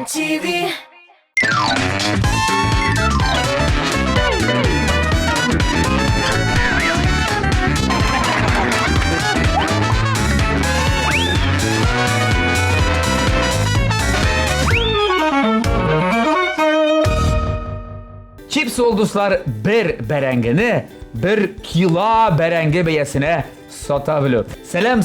TV. Chips olduslar bir berengeni, bir kilo berenge beyesine satabiliyor. Selam,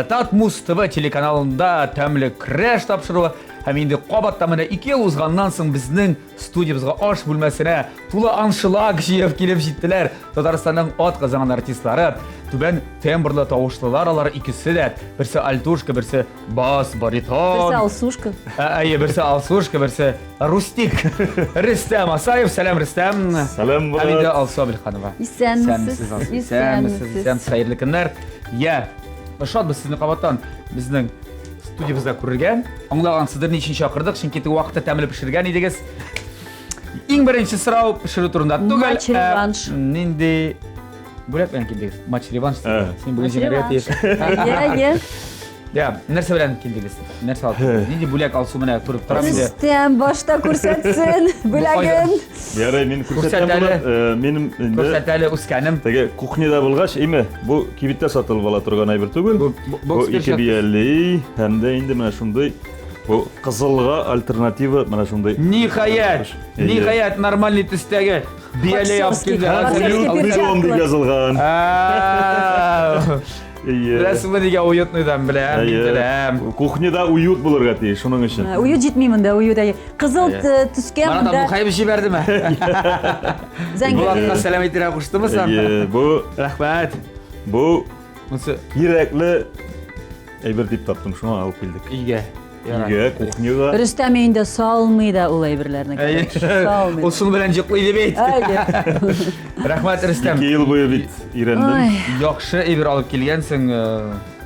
Tat Mustafa telekanalında təmli crash tapşırığı. Hem indi qabatda mene 2 yıl uzgandan soң bizning studiyamızga aş bölmesine tula anşılag jiyip kelip jittiler. Tataristanның at qazanan artistlari, түбән тембрлы тавышлылар алар ikisi de. Birisi альтушка, birisi бас, баритон. Birisi alsушка. Birisi alsушка, birisi rustik. Rüstem Asayev, selam Rüstem. Selam Murat. Hem indi Alsu Abilxanova. İsәнмесез? Sen sayırlı günler. Ya, şad biz sizni qabatdan bizning studiyamızda ko'rgan. Anglagansızdır niçin chaqirdik? Chunki vaqtda ta'mil pishirgan edingiz. Eng birinchi so'rov pishiruv turida tugal. Match revanş. Nindi bo'lak bilan keldingiz. Match revanş. Sen bugun jinoyat. Ye. Ya, narsa bilan keldingiz? Narsa olib? Nindi bo'lak Alsu bilan turib turamiz. Rüstem boshda ko'rsatsin. Bo'lagin. Yaray men ko'rsatdim. Menim Ko'rsatali o'skanim. Tege kuxnida bo'lgash, imi bu kibitda sotilib ola turgan ayber tugul. Bu 250 hamda endi mana shunday bu qizilga alternativa mana shunday. Nihayat normalniy tusdagi biyali olib keldi. Auksion deb yozilgan. Rasmı degan uyutnidan bilam. Kuxnida uyut bo'lurga tey, shuning uchun. Uyut jetmayman-da, uyudagi qizil tusga Mana da bu qayb ishi berdimi? Bulatga salom aytira qo'shdimi sen? Bu Rahmat. bu Bunisi kerakli ayber deb topdim, shuni olib keldik. uyga. Uyga, kuxniga. Rüstem endi salmaydi o ayberlarni. Salmaydi. Usul bilan jiqlaydi beyt. Rahmat Rüstem. 2 yil bo'yi bit irandim. Yaxshi ayber olib kelgansan.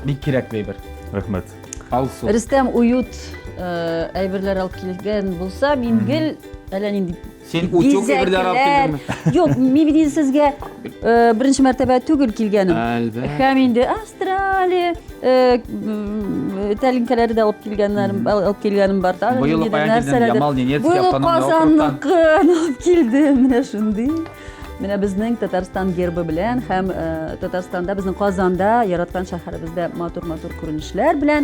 Bir kerakli ayber. Rahmat. Alsu. Rüstem uyut ayberlar olib kelgan bo'lsa, mingil alan endi Sen uçuk ayberlar olib kelganmi? Yo'q, men bilin sizga birinchi martaba tugul kelganim. Albatta. Ham endi Avstraliya talinkalari da olib kelganim bor. Bu yil qo'yan keldim, Yamal Nenetskiy Bu avtonom Qozonniqni olib keldim, mana shunday. Mana bizning Tatariston gerbi bilan ham Tataristonda bizning Qozonda yaratgan shaharimizda motor ko'rinishlar bilan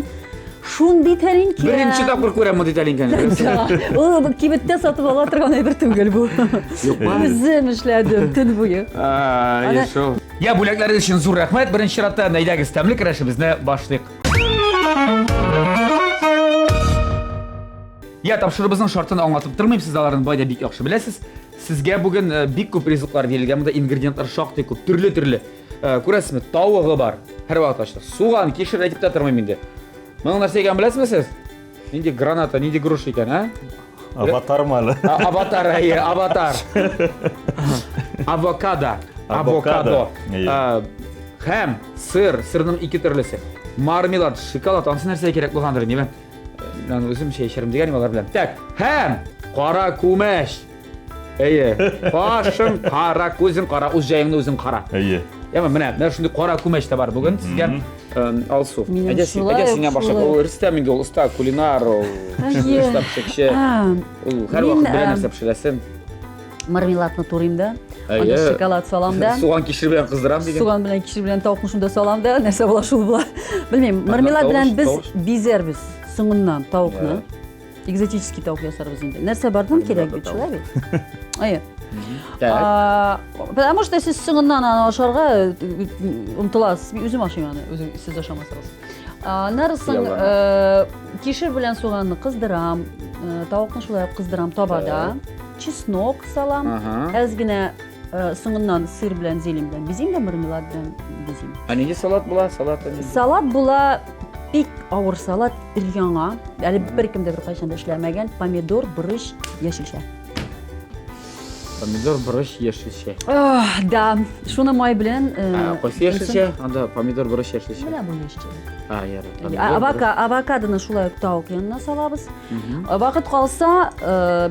shunday talinka. Birinchi topqir ko'raman bu talinkani. U kibitda sotib ola turgan bir tugul bu. Yo'qmi? O'zim ishladim tun bo'yi. Shu. Ya bo'laklari uchun zo'r rahmat. Birinchi sharoitda naydagi istamli kirishimizni boshlaylik. Ya topshirig'imizning shartini anlatib turmayman, siz ularni boyda bek yaxshi bilasiz. Sizga bugun bek ko'p rizqlar berilgan, bunda ingrediyentlar shoqdek ko'p, turli. Ko'rasizmi? Tovug'i bor. Har vaqt so'g'an, keshir aytib turmayman endi. Mana narsa ekan bilasizmi siz? Nindi granata, nindi guruch ekan, ha? Avatar mali. Avatar. Avokado. Ham, sirning 2 turlisi. Marmelad, shokolad, ansi narsa kerak bo'lgandir, nima? Men o'zim yashirim deganim ular bilan. Tak, ham, qora ko'mash. Boshing qora, ko'zing qora, o'zingni o'zing qora. Ya mana shunday qora ko'mashda bor bugun sizga Alsu. Ajasiga boshqa Rüstemga usta kulinar, usta pishirishi. Har vaqt bir narsa pishirasan. Marmeladni to'rayman-da. Onda shokolad solamda. So'g'on kishir bilan qizdiram degan. So'g'on bilan kishir bilan tovuqni shunda solamda. Narsa bo'lar shu bo'lar. Bilmayman. Marmelad bilan biz bezermiz. So'ngidan tovuqni. Ekzotiskiy tovuq yasarmiz endi. Narsa bordan kerak bu человек. Потому что siz so'ngidan oshirga umtilasiz. O'zim oshayman, o'zim siz oshamasangiz. Narisin kishir bilan so'g'onni qizdiram, tovuqni shulay qizdiram tovada. Чеснок salam, ozgina so'ngidan sir bilan zelim bilan bezing da marmelad bilan bezing. Nega salat bo'la? Salat bo'la pek og'ir salat ilganga, hali bir kimda bir qachon ishlamagan pomidor, buruch, yashilcha. Pomidor, buruch, yashilcha. Da, shuni moy bilan qo'ysa yashilcha, unda pomidor, buruch, yashilcha. Mana bu yashilcha. Avokado. Avokadoni shulay tovuq yanına solamiz. Vaqt qolsa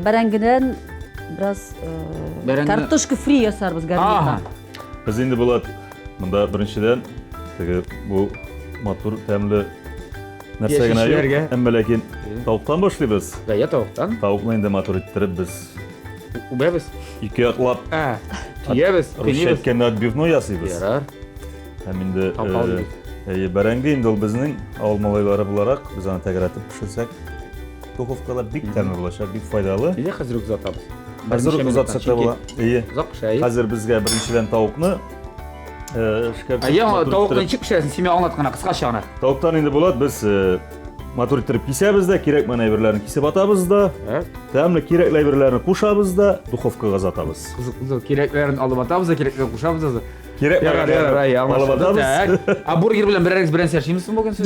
barangidan biraz kartoshka fri yasarmiz garnirga. Biz endi bo'ladi. Bunda birinchidan bu motor ta'mli Нәрсә генә Яшелчеләргә. юк. Әмма ләкин тавыктан башлыйбыз. Гая тавыктан. Тавыкны инде матур иттереп без Убабыз. ике яклап Тиябез, русча кыйныбыз. әйткәндә отбивной ясыйбыз. Ярар. Һәм инде Тапал бәрәңге инде ул безнең авыл малайлары буларак без аны тәгәрәтеп пешерсәк, духовкада бик тәмле булачак, бик файдалы. Нидә хәзер үк узатабыз? Хәзер узатсак та була. Узак пешә. Хәзер безгә беренчедән тавыкны шкаф. Я тавыкны ничек пешерәсен, син миңа аңлаткана кыскача гына. Тавыктан инде булат, без матур иттереп кисәбез дә, кирәкмәгән әйберләрне кисеп атабыз да, тәмле кирәкле әйберләрне кушабыз да, духовкага озатабыз. Кызык, кирәкләрен алып атабыз да, кирәкләрен кушабыз да. Кирәкмәгән Алып атабыз. А бургер белән берәрегез яшимсезме бүген сез?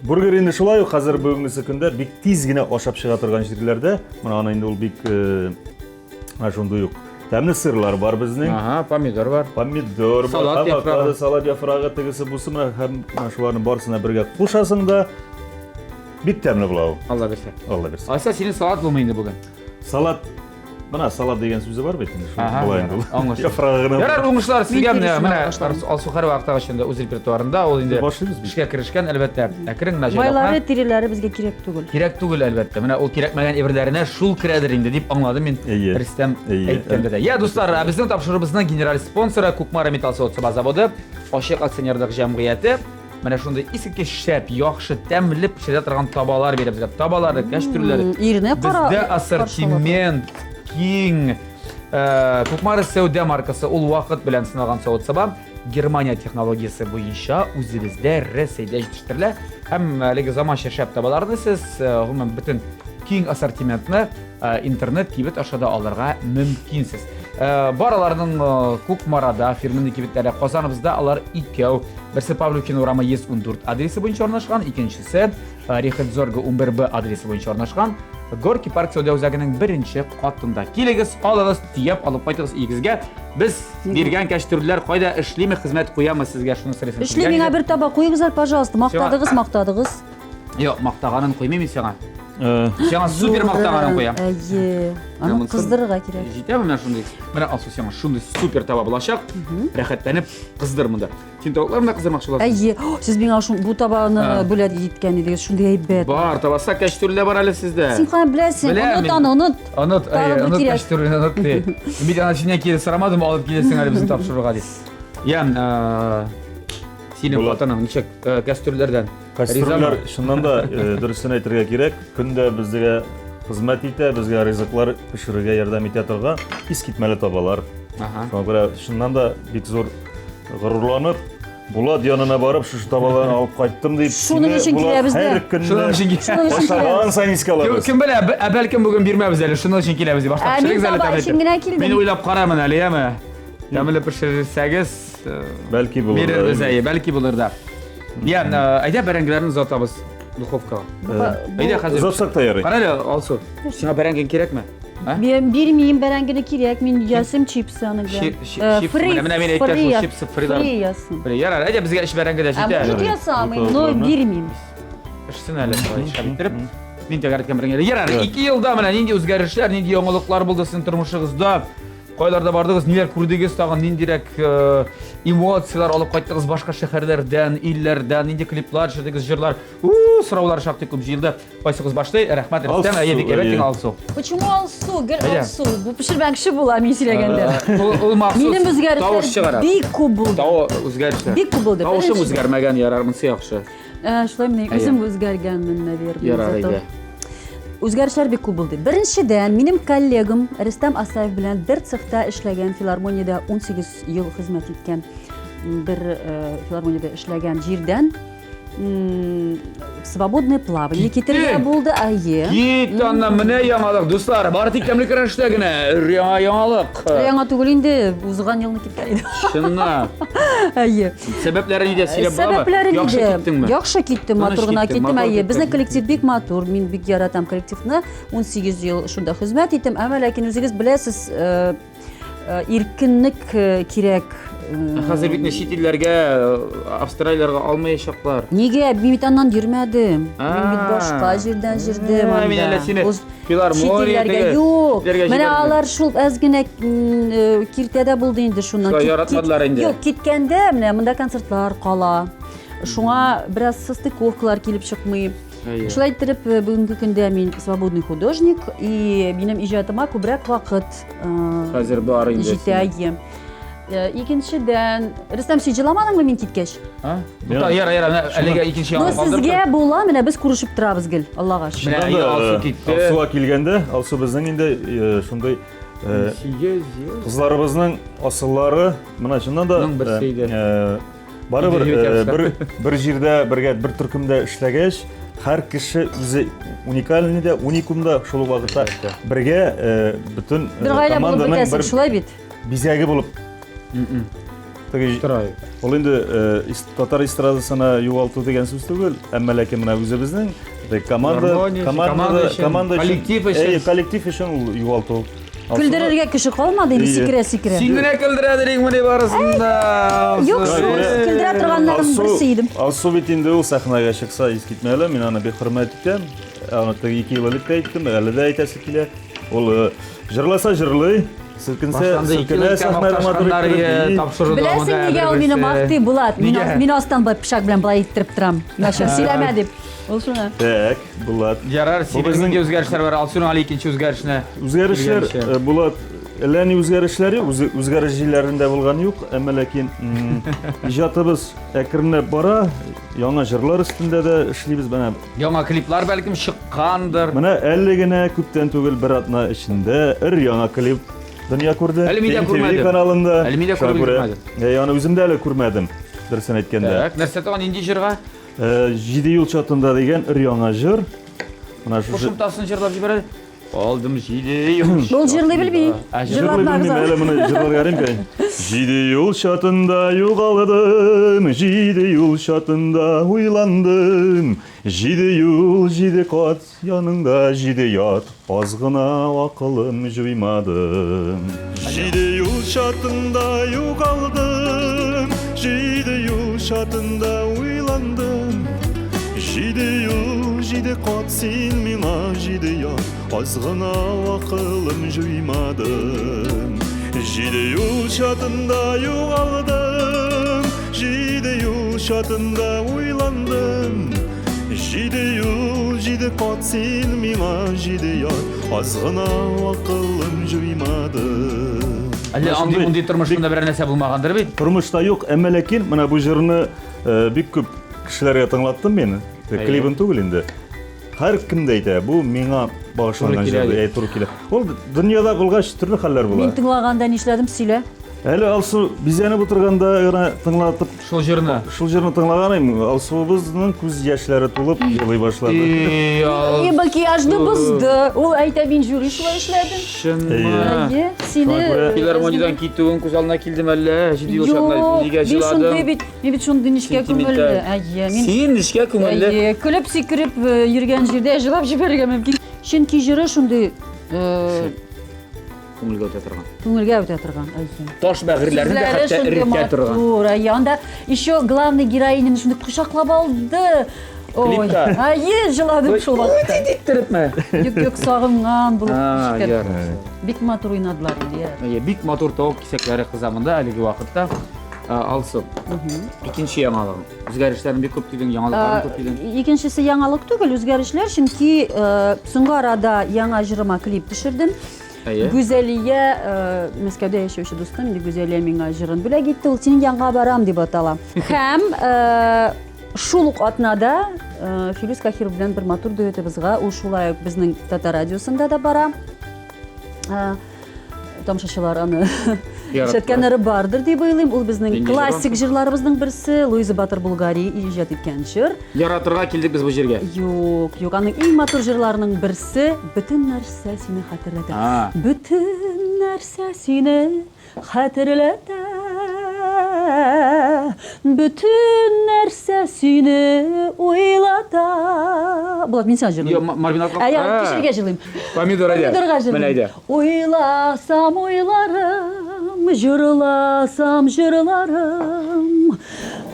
Бургер инде шулай ук хәзер бүгенге көндә бик тиз генә ашап чыга торган җирләрдә, менә аны инде ул бик шундый ук тәмле сырлар бар безнең. Ага, помидор бар. Помидор, Салат яфрагы. салат яфрагы тегесе бусы менә һәм шуларның барысына бергә кушасың да бик тәмле була ул. Алла берсе. Алла бирсен. Айса синең салат булмый инде бүген. Салат Менә салат дигән сүзе бар бит инде. Шулай инде. Аңлашылды. Яфрагы гына. Ярар, уңышлар сезгә Мин менә киресен Алсу һәр вакытта өчен үз репертуарында ул инде Башлыйбыз бит. эшкә керешкән, әлбәттә. Әкрен генә Майлары, җайлап. тиреләре безгә кирәк түгел. Кирәк түгел, әлбәттә. Менә ул кирәкмәгән әйберләренә шул керәдер инде дип аңладым мин Әйе. Рөстәм Әйе. әйткәндә дә. Я, дуслар, безнең тапшырыбызның генераль спонсоры Кукмара Металл заводы, Ашык акционерлык җәмгыяте. Менә шундый иске шәп, яхшы, тәмле пешерә торган табалар бирә безгә. Табалары, кәш төрләре. Ирне кара. Бездә ассортимент киң. Кукмара сәүдә маркасы ул вакыт белән сыналган савыт-саба Германия технологиясе буенча үзебездә Россиядә җитештерелә. Һәм әлеге заманча шәп табаларны сез гомумән бөтен киң ассортиментны интернет кибет ашада алырга мөмкинсез. Бараларның Кукмарада фирменный кибетләре Казаныбызда алар икәү. Берсе Павлюкин урамы 114 адресы буенча урнашкан, икенчесе Рихтзорга 11Б адресы буенча урнашкан. Горки парк сәүдә үзәгенең беренче катында. Килегез, алыгыз, тияп алып кайтыгыз игезгә. Без биргән кәш төрләр кайда эшлиме, хезмәт куямы сезгә шуны сорыйсым. Эшли миңа бер таба куйыгыз, пожалуйста. Мактадыгыз. Юк, мактаганын куймыйм мин сиңа. Сиңа супер мактаганын куям. Әйе. Аны кыздырырга кирәк. Җитәме менә шундый? Менә Алсу сиңа шундый супер таба булачак. Рәхәтләнеп кыздыр монда. Син тавыкларны кыздырмакчы буласың. Әйе. Сез миңа бу табаны бүләк иткән идегез, шундый әйбәт. Бар, табаса кәш төрле бар әле сездә. Син кая беләсең? Беләм Унут. Онот, Тагы бер кәш төрле онот ди. Мин аны синнән кире сорамадым, алып киләсең әле безне тапшырырга ди. Ян, синең ватаның ничек кәш төрләрдән? Кәстүрләр шуннан да дөресен әйтергә кирәк. Көндә безгә хезмәт итә, безгә ризыклар пешерергә ярдәм итә торган искитмәле табалар. Шуңа күрә шуннан да бик зур горурланып, Булат янына барып, шу табаларны алып кайттым дип, Шуның өчен киләбез дә. Шуның өчен киләбез. Ашаган сайын искә алабыз. Кем белә, бәлкем бүген бирмәбез әле, шуның өчен киләбез дип. Башка Мин пешерегез әле таба өчен генә тәмле. килдем. Мин уйлап карамын әле, яме. Тәмле пешерсәгез, Бәлки булыр. бирербез, бәлки булыр да. Ян, әйдә бәрәңгеләрне озатабыз духовкага. Әйдә хәзер. Озатсак та ярый. Кара әле, Алсу. Сиңа бәрәңген кирәкме? Мен бирмейм, бәрәңгене кирәк, мин ясым чипсы аны белән. Менә мин әйткән шул чипсы фрилар. Фри ясым. Ярар, әйдә безгә эш бәрәңге дә җитә. Может ясам, но бирмейм. Эшсен әле шабитреп. Мин тәгәрәткән бәрәңге. Ярар, 2 елда менә нинди үзгәрешләр, нинди яңалыклар булды сезнең тормышыгызда? Кайларда бардыгыз, ниләр күрдегез, тагын ниндирәк эмоциялар алып кайттыгыз башка шәһәрләрдән, илләрдән, нинди клиплар төшердегез, җырлар. Сораулар шактый күп җыелды. Кайсыгыз башлый? Рәхмәт, Рөстәм, бик әйбәт Алсу. Почему Алсу? Гел Алсу. Бу пешермән кеше була мин сөйләгәндә. Ул махсус. Минем Тавыш үзгәрешләр чыгара. бик күп булды. Үзгәрешләр. Бик күп булды. Тавышым үзгәрмәгән, ярар, монысы яхшы. Шулай менә үзем үзгәргәнмен, наверное. Ярар иде. Үзгәрешләр бик күп булды. Беренчедән, минем коллегам Рөстәм Асаев белән бер цехта эшләгән, филармониядә 18 ел хезмәт иткән, бер филармониядә эшләгән җирдән свободное плавание китергә булды, әйе. Кит, анна, менә яңалык, дуслар, бары тик тәмле көрәштә генә, яңалык. Яңа түгел инде, узган елны киткән иде. Чынна. Әйе. Сәбәпләре нидә сөйләп булама? Сәбәпләре Яхшы нидә? киттеңме? Яхшы киттем, матур гына киттем. матур Әйе, киттең. безнең коллектив бик матур. Мин бик яратам коллективны. 18 ел шунда хезмәт иттем. Әмма ләкин үзегез беләсез, иркенлек кирәк. Хәзер бит чит илләргә, Австралияләргә алмаячаклар. Нигә бимитаннан йөрмәдем? Мин бит башка җирдән җирдем анда. Мин әле сине Чит филармониягә илләргә юк. җибәргән. Менә алар шул әз генә киртәдә булды инде шуннан. Шулай яратмадылар инде. Юк, киткәндә менә монда концертлар кала. Шуңа бераз состыковкалар килеп чыкмый. Әйе. Шулай иттереп, бүгенге көндә мин свободный художник, и минем иҗатыма күбрәк вакыт Хәзер бар инде. җитә. Икенчедән, Рөстәм, син җыламадыңмы мин киткәч? Яра, әлегә икенче Ну, яңа калдырдым. сезгә була, менә без күрешеп торабыз гел, Аллага шөкер. Менә Шунда Алсу китте. Алсуга килгәндә, Алсу безнең инде шундай кызларыбызның асыллары, менә шуннан да Моның берсе иде. барыбер бер җирдә бергә бер төркемдә эшләгәч, һәр кеше үзе уникальный да, уникум да шул вакытта бергә бөтен Бер гаилә булып команданың бетәсең, бер шулай бит. бизәге булып Торай. ул инде татар эстрадасына югалту дигән сүз түгел, әмма ләкин менә үзебезнең команда коллектив өчен ул югалту. Күлдерергә кеше калмады, инде сикерә. Син генә көлдерәдең моны барысында. Юк, көлдерә торганнарның берсе идем. Алсу бит инде ул сахнага чыкса искитмәле, мин аны бик хөрмәт итәм. Аны 2 ел элек тә әйттем, әле дә әйтәсе килә. Ул җырласа җырлый, силкенсә сахнага Беләсең нигә ул мине мактый Булат? Мин астан пычак белән болай иттереп торам. Начар сөйләмә дип. Ул шуны. Так, Булат. Ярар, синең үзгәрешләр бар. Алсуның али икенче үзгәрешне. Үзгәрешләр Булат әллә ни үзгәрешләре, үзгәреш җилләрендә булган юк, әмма ләкин иҗатыбыз әкренләп бара, яңа җырлар өстендә дә эшлибез менә. Яңа клиплар бәлкем чыккандыр. Менә әле генә күптән түгел бер атна эчендә яңа клип дөнья күрде. Әле мин дә күрмәдем. Каналында. Әле мин дә күрмәдем. Аны үзем дә әле күрмәдем. Дөресен әйткәндә. Так, нәрсә тагын инде җырга? 7 ел чатында дигән яңа җыр. Менә шушы Кушымтасын җырлап җибәрә. Алдым 7 ел. Ул җырлый белми. Җырлатмагыз. әле моны җырларга икән. 7 ел чатында югалдым, 7 ел чатында уйландым. 7 ел 7 кат яныңда 7 ят, аз гына акылым җуймадым. 7 ел чатында югалдым, 7 ел чатында уйландым. 7 ел 7 кат син миңа 7 ят, аз гына акылым җуймадым. 7 ел чатында югалдым, 7 ел чатында уйландым. 7 ел 7 кат син миңа 7 ят, аз гына акылым җуймадым. Әле андый тормышында бер нәрсә булмагандыр бит. Тормышта юк, әмма ләкин менә бу җырны бик күп кешеләргә тыңлаттым мин. Клибын түгел инде. Һәр кем дә әйтә, бу миңа багышланган җыр, туры килә. Ул дөньяда булгач төрле хәлләр була. Мин тыңлаганда нишләдем сөйлә. Әле Алсу бизәнеп утырганда гына тыңлатып, Шул җырны. шул җырны тыңлаганым, Алсубызның күз яшьләре тулып елый башлады. И макияжны бозды. Ул әйтә, мин жюри шулай эшләдем. Шынмы? Сине Филармониядән китүең күз алдына килдем әллә? 7 ел чатында нигә Мин шундый җыладың? бит, мин бит шундый нишкә күңелле. Мин Син нишкә күңелле? көлеп сикереп йөргән җирдә җырлап җибәрергә мөмкин. Чөнки җыры шундый Күңелгә үтә торган. күңелгә үтә торган. Таш бәгырьләрне дә хәтта эркә торган. Анда еще главный героиня шундый кочаклап алды. Ой, җыладым шул вакытта. Тиктирепме? Юк, сагынган булып шикәр. Ярар. Бик матур уйнадылар инде. Бик матур тавык кисәкләре кызамында әлеге вакытта. Алсу. Икенче яңалык. Үзгәрешләрен бик күп дигән яңалыкларын күп дигән. Икенчесе яңалык түгел, үзгәрешләр, чөнки соңгы арада яңа җырыма клип төшердем. Гүзәлия, Мәскәүдә яшәүче дустым, инде Гүзәлия миңа җырын бүләк итте, ул синең янга барам дип атала. Һәм шул ук атнада Филүс Кахиров белән бер матур дуэтыбызга, ул шулай ук безнең Татар радиосында да бара. Тамашачылар аны ишеткәннәре бардыр дип уйлыйм. Ул безнең классик җырларыбызның берсе, Луиза Батыр Булгари иҗат иткән җыр. Яратырга килдек без бу җиргә. Юк, аның иң матур җырларының берсе Бөтен нәрсә сине хәтерләтә. Бөтен нәрсә сине хәтерләтә. Бөтен нәрсә сине уйлата. Булат, мин сиңа җырлыйм. Марвин апа. Кешегә җырлыйм. Помидор әйдә. Менә әйдә. Уйласам уйларым, җырласам җырларым.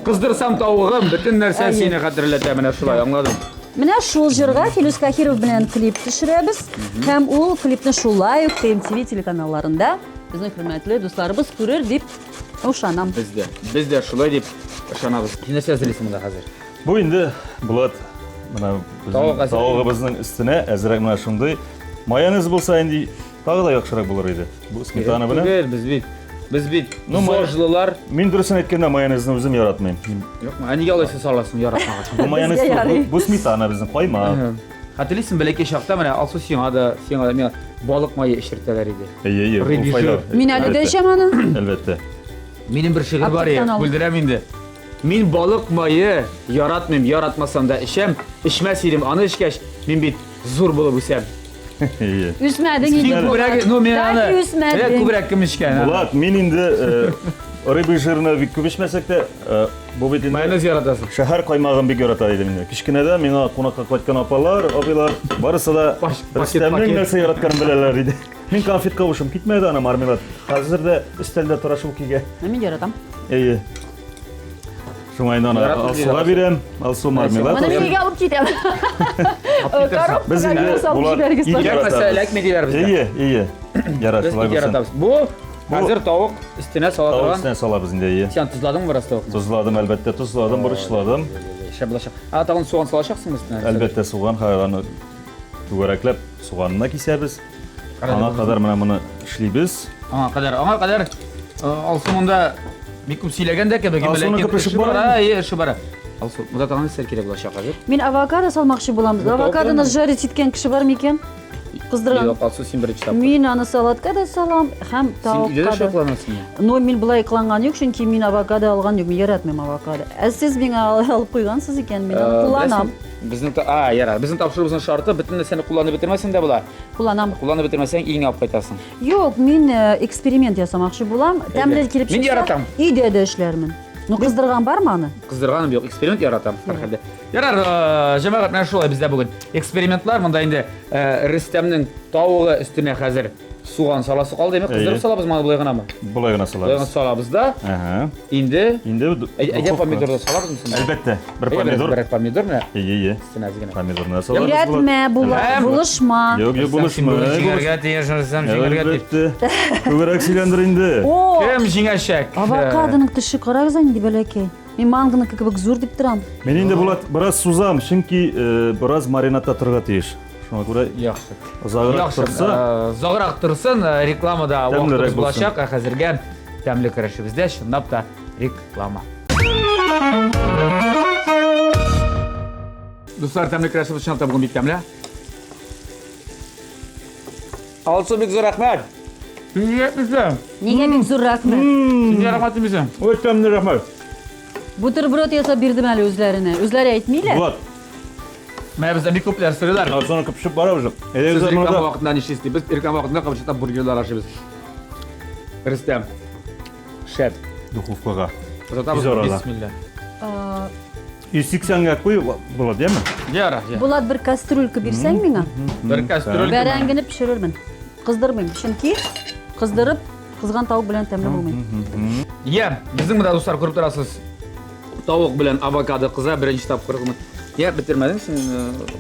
Кыздырсам тавыгым, бөтен нәрсә сине хәтерләтә, менә шулай аңладым. Менә шул җырга Филүс Кахиров белән клип төшерәбез. Һәм ул клипны шулай ук TMTV телеканалларында безнең хөрмәтле дусларыбыз күрер дип ышанам. Без дә шулай дип ышанабыз. Нәрсә әзерлисең монда хәзер? Бу инде Булат мына Тауык әзерлейді. тауыгыбызның өстенә әзрәк менә шундый майонез булса инде тагы да яхшырак булыр иде. Бу сметана белән. Түгел, без бит Ну, зожлылар. Мин дөресен әйткәндә майонезны үзем яратмыйм. Юкмы? Ә нигә алайса саласың яратмагач? Бу майонез Безгә ярый. бу сметана безнең кайма. Хәтерлисең бәләкәй чакта менә алсу сиңа да мен балык майы эчертәләр иде. Әйе, Рыбий бу файда. жир. Мин әле дә эчәм аны. Әлбәттә. Минем бер шигырь бар Аптыктан я, ал. бүлдерәм инде. Мин балык майы яратмыйм, яратмасам да эчәм, эчмәс идем, аны эчкәч, мин бит зур булып үсәм. Әйе. Үсмәдең Син инде. күбрәк, ну мен аны. Так үсмәдең. Күбрәк кем эчкән? Булат, мин инде рыбий жирны бик күп эчмәсәк тә, бу бит инде Майонез яратасың. шәһәр каймагын бик ярата идем инде. Кичкенәдә миңа кунакка кайткан апалар, абыйлар, барысы да Пакет. Рөстәмнең нәрсә яратканын беләләр иде. Мин конфет кавышым китмәде аны мармелад. Хәзер дә өстәлдә тора шул кигә. Мин яратам. Әйе. Шуңа инде аны Яратып алсуга бирәм, алсу мармелад. Маны мигә алып китәм. Коробка Без инде Булат Яратмаса эләкме диләр безгә. Әйе. Без Яратылар бик яратабыз. Бу хәзер тавык өстенә сала Тауык торган. өстенә салабыз инде, әйе. Сен тузладың бераз тавыкны? Тузладым, әлбәттә тузладым, бурычладым. Шәп булачак. Тагын суган салачаксың өстенә? Әлбәттә суган һайганы түгәрәкләп суганына кисәбез. Аңа кадәр менә моны эшлибез. Аңа кадәр алсу монда бик күп сөйләгән дә кебек. Алсуның күп эше бар. Әйе, эше бар. Алсу, монда тагын нәрсә кирәк булачак хәзер? Мин авокадо салмакчы буламыз. Авокадоны жарить иткән кеше бар микән? Кыздырган. Юк, алсу син беренче тапкыр. Мин аны салатка да салам, һәм Син өйдә дә тавыкка да. шокланасың. Но мин булай кыланган юк, чөнки мин авокадо алган юк, мин яратмыйм авокадо. Ә сез миңа алып куйгансыз икән, мин аны кулланам. Безнең яра, безнең тапшырыбызның шарты бөтен нәрсәне кулланып бетермәсәң дә була. Кулланам. Кулланып бетермәсәң иңә алып кайтасың. Юк, мин эксперимент ясамакчы булам. Тәмле килеп Мин яратам. Өйдә дә эшләрмен. Ну кыздырган бармы аны? Кыздырганым юк, эксперимент яратам һәр хәлдә. Ярар, җәмәгать менә шулай бездә бүген. Экспериментлар монда инде Рөстәмнең тавыгы өстенә хәзер суган саласы калды, әйме кыздырып салабыз моны булай гынамы? Булай гына Булай гына салабыз. салабыз да. Аһа. Инде Инде әйдә помидор да салабызмы соң? Әлбәттә, бер помидор. Бер помидор менә Әйе. өстенә әз генә. Помидорны салабыз. Өйрәтмә, булышма. Юк, булышма. Җиңәргә тиешсәм җиңәргә тиеш. Әлбәттә. Күбрәк сөйләндер инде. О, Кем җиңәчәк? авокадоның теше карагыз инде бәләкәй. Мин мангыныкы кебек зур дип торам. Мен инде Булат бераз сузам, чөнки бераз маринадта торырга тиеш. Шуңа күрә Яхшы. озаграк торса, Загырак торсын, рекламада Тәмлерәк вакыт булачак, ә хәзергә тәмле көрәшебездә чынлап та реклама. Дуслар, тәмле көрәшебез чынлап та бүген бик тәмле. Алсу бик зур рәхмәт. Син Нигә бик зур рәхмәт. Син рәхмәт димисең? ой тәмле рәхмәт. Бутерброд ясап бирдем әле үзләренә. Үзләре әйтмиләр. Булат, Менә бездә бик күпләр сорыйлар. соны көпшеп барабыз. Әйе, Сез реклама монда вакытында ничисез? Без реклама вакытында кабырчата бургерлар ашыйбыз. Рөстәм. Шәп. духовкага. Озатабыз. Тиз арада. Бисмилла. 180-га куй Булат, яме? Яра, я. Булат бер кастрюлька бирсәң миңа, Бер кастрюль. бәрәңгене пешерермен. Кыздырмыйм, чөнки кыздырып кызган тавык белән тәмле булмый. Я, безнең монда дуслар күреп торасыз. Тавык белән авокадо кыза беренче тапкыр. Я битермәдең син.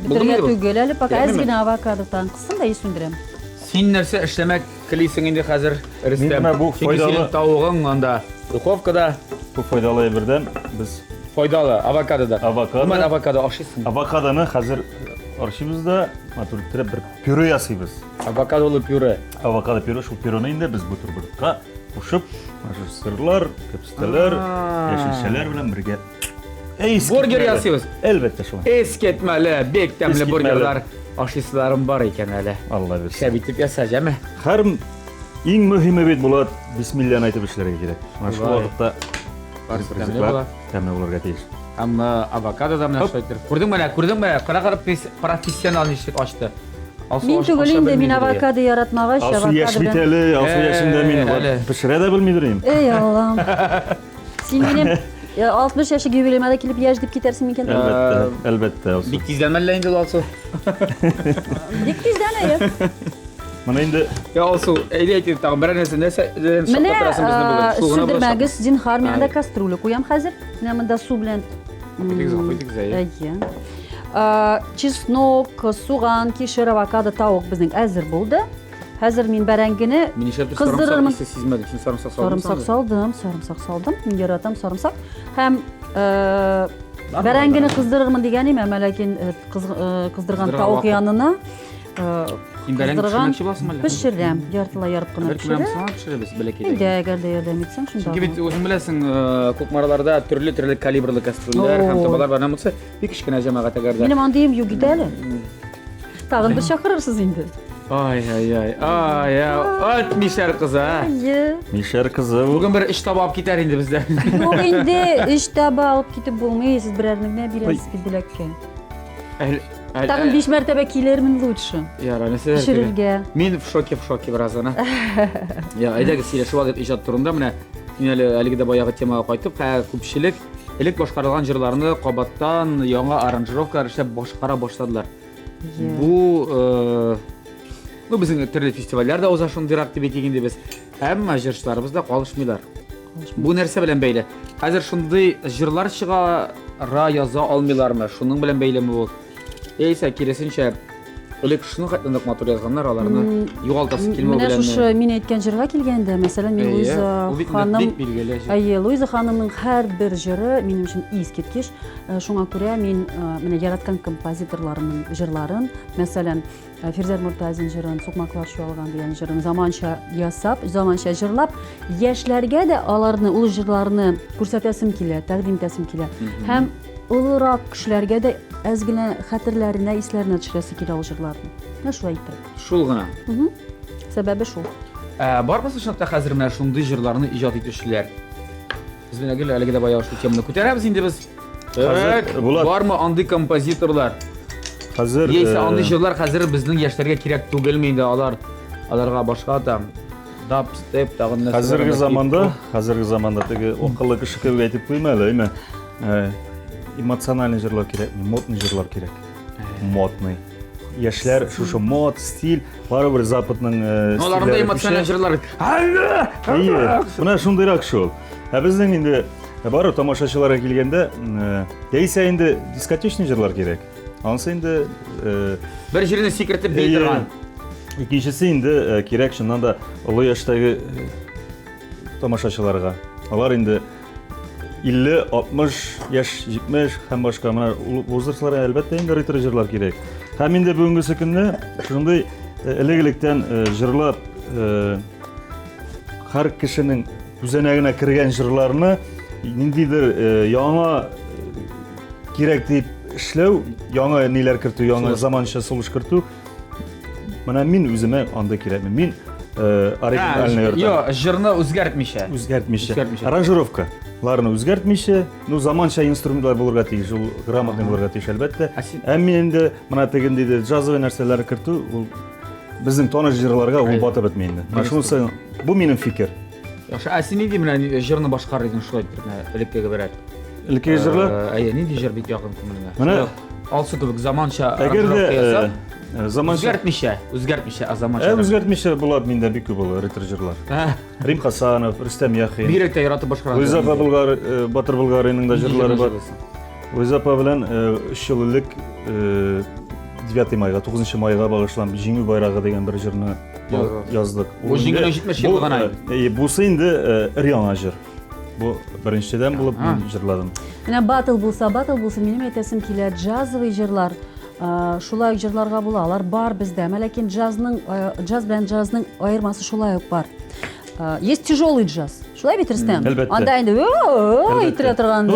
Битергә түгел әле, пока Яме әз мен. генә авокадодан кыстым да исүндерәм. Син нәрсә эшләмәк телисең инде хәзер, Рөстәм? Мин бу Чөнки файдалы- синең тавыгың анда духовкада Бу файдалы әйбердән без файдалы авокадода. Авокадо. Мен авокадо ашыйсың. авокадоны хәзер аршибызда матуриттә бер пюре ясыйбыз. Авокадолы пюре. Авокадо пюре, шул пюрены инде без бутербродка кушып, машы сырлар, кәпстәләр, яшелчәләр белән бергә. Бургер ясыйбыз. Әлбәттә шулай. Эскетмәле, бик тәмле Эскетмәле. бургерлар ашыйсыларым бар икән әле. Алла бирсен. Шәп итеп яса, җәме. Һәр иң мөһиме бит Булат, бисмилләһ әйтеп эшләргә кирәк. Менә шул Вай. вакытта Тәмле була. тәмле булырга тиеш. Һәм авокадо да менә шайтыр. Күрдеңме? Кара профессионал ничек ачты. Мин түгел инде, мин авокадо яратмагач, Алсу яшь бит белән. әле, алсу яшендә мин әле. пешерә дә белмидер идем. Эй Аллам. Син минем 60 яшьгә юбилеймә килеп яшь дип китәрсең микән? Әлбәттә, әлбәттә алсу. Бик тиздән мәллә инде алсу. Бик тиздән әйе. Менә инде Я алсу, әйдә әйтеп тагын бер нәрсә Менә шатлатырасың безне бүген. сүндермәгез, зинһар, мин анда кастрюля куям хәзер. Менә монда су белән. Әйе. Чеснок, суган, кишер, авокадо, тавык безнең әзер булды. Хәзер мин бәрәңгене Мин ишәп кыздырырмын. сизмәдем. Син сарымсак Сарымсак салдым. Мин яратам сарымсак. Һәм Бәрәңгені қыздырғымын деген еме, мәләкен қыздырған тауық янына пішірем, жартылай ярып қына пішірем. Үйде әгерде ярдам етсең, шында. Çünkü өзің білесің, көкмараларда түрлі калибрлы кастрюльдер һәм табалар бар намысы, бик кішкене жамағат әгерде. Менің андайым юк еді әлі. Тағын бір шақырырсыз енді. Ай, от Мишер қызы, а? Мишер қызы. Бүгін бір іш таба алып кетер енді бізде. Yok енді іш таба алып кетіп болмай, сіз бір әрнігіне бересіз беділекке. Тағын 5 мәртебе келермін лучше. Пішірілге. Мен в шоке біраз ана. Айдағы сөйлесіп ал деп ижат тұрында, міне әлгіде баяғы темаға қайтып, көпшілік элек башқарылған жырларны қабаттан яңа аранжировкалар іштеп башқара баштадылар. Бұл біздің түрлі фестивальдерде озашындырақ деп етегенде біз әмма жыршыларымыз да қалышмайлар. Бұл нәрсе білен бәйлі. Қазір шындай жырлар шығара яза алмайлармы? Шының білен бәйлі мұ бұл? Ейсі, кересінше Элек шыны қайтындық матур жазғандар, аларны юғалтасы келмеу біләнме? Менә шушы мен әйткән җырга килгәндә, мәсәлән, мен Луиза ханымның һәр бер җыры минем өчен искиткеч. Шуңа күрә мин менә яраткан композиторларның җырларын, мәсәлән, Фирзат Муртазин җырын, Сукмаклар чуалган дигән җырын заманча ясап, заманча җырлап, яшьләргә дә аларны, ул җырларны күрсәтәсем килә, тәкъдим итәсем килә. Һәм олырак кешеләргә дә әзгенә хәтерләренә, исләренә төшерәсе килә ул җырларны. Менә шулай итеп. Шул гына. Сәбәбе шул. Бармысы шунда хәзер менә шундый җырларны иҗат итүчеләр. Без менә гел әлегә дә баягы шул теманы күтәрәбез инде без. Бармы андый композиторлар? Хәзер яисә андый җырлар хәзер безнең яшьләргә кирәк түгелме инде аларга башка там даб степ тагын нәрсә. Хәзерге заманда теге акыллы кеше кебек әйтеп куйма әле, әйме. Эмоциональный җырлар кирәк, модный җырлар кирәк. Модный. Яшьләр шушы мод, стиль, барыбер Западның аларында эмоциональ җырлар. Менә шундыйрак шул. Безнең инде бары тамашачыларга килгәндә, яисә инде дискотечный җырлар кирәк. Анысы инде бер җирне секретеп бей торган. Икенчесе инде кирәк шуннан да олы яшьтәге тамашачыларга. Алар инде 50, 60 яшь, 70 һәм башка менә возрастларга әлбәттә инде ретро җырлар кирәк. Һәм инде бүгенге көндә шундый элек-электән җырлап һәр кешенең үзенәгенә кергән җырларны ниндидер яңа кирәк дип эшләү, яңа ниләр кертү, яңа заманча сулыш кертү. Менә мин үземә анда кирәкме? Мин оригинальны ярдәм. Йо, җырны үзгәртмичә. Аранжировкаларны үзгәртмичә, заманча инструментлар булырга тиеш, ул грамотный булырга тиеш әлбәттә. Мин инде менә тегенде джазовый нәрсәләр кертү, ул безнең таныш җырларга ул батып бетми инде. Менә шунысы бу минем фикер. Яхшы, әсини ди менә җырны башкар идең шулай дип, элеккеге берәр. Элекке җырлар? Нинди җыр бик якын күңелеңә? Менә алсы кебек заманча аранжировка ясап, үзгәртмичә, заманча. Үзгәртмичә булат миндә бик күп булыр ретро җырлар. Рим Хасанов, Рөстәм Яхин. Бигрәк тә яратып башкарган. Луиза Булгар, Батыр Булгарының да җырлары бар. Луиза белән 3 ел элек 9 майга, 9 майга багышланган Җиңү байрагы дигән бер җырны яздык. Бу җиңүне җитмеш ел гына. Бусы инде өр-яңа җыр. Бу беренчедән булып җырладым. Менә батыл булса, минем әйтәсем килә, джазовый җырлар, шулай җырларга була. Алар бар бездә, ләкин джаз белән джазның аермасы шулай ук бар. Есть тяжелый джаз. Шулай бит Рөстәм? Анда инде итәрә торган.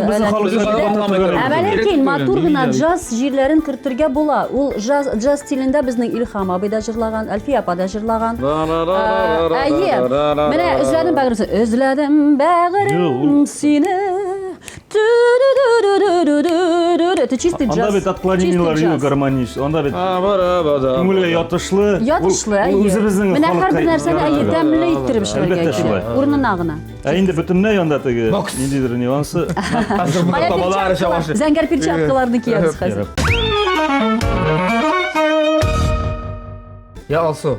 Ләкин матур гына джаз җирләрен кертергә була. Ул джаз стилендә безнең Илһам абый да җырлаган, Әлфия апа да җырлаган. Менә өзләдем бәгырем сине. Это чистый джаз. Анда бит отклонениялар юк, гармония. Анда бит күңелгә ятышлы. Менә һәр бер нәрсәне тәмле иттереп эшләргә кирәк. Урынына гына. Инде бөтенләй анда теге ниндидер нюансы. Зәңгәр перчаткаларны киябез хәзер. Я алсу.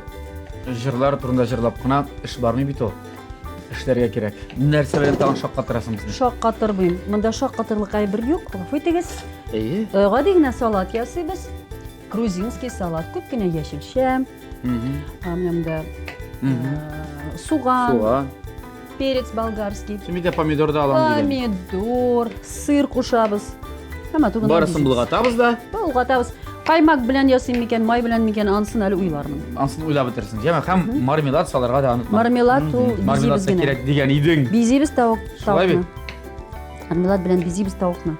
Җырлар турында җырлап кына эш бармый бит ул. Эшләргә кирәк. Нәрсә белән тагын шаккатырасың безне? Шаккатырмыйм. Монда шаккатырлык әйбер юк. Гафу итегез. Гади генә салат ясыйбыз. Грузинский салат, күп кенә яшелчә. Менә суган. перец болгарский, Şimdi de pomidor da alalım dedim. помидор, сыр кушабыз. Hamma туган. Барысын bulgatабыз da. Bulgatабыз. Каймак белән ясыйм микән, май белән микән, ансын әле уйлармын. Ansın uylап bitirsin. Jeme hem marmelat salarga da unutma. Marmelat ул Marmelat бизибез da генә. gerek diyen idin. Бизибез тавык, Шулай бит? тавыкны. Мармелад белән бизибез тавыкны.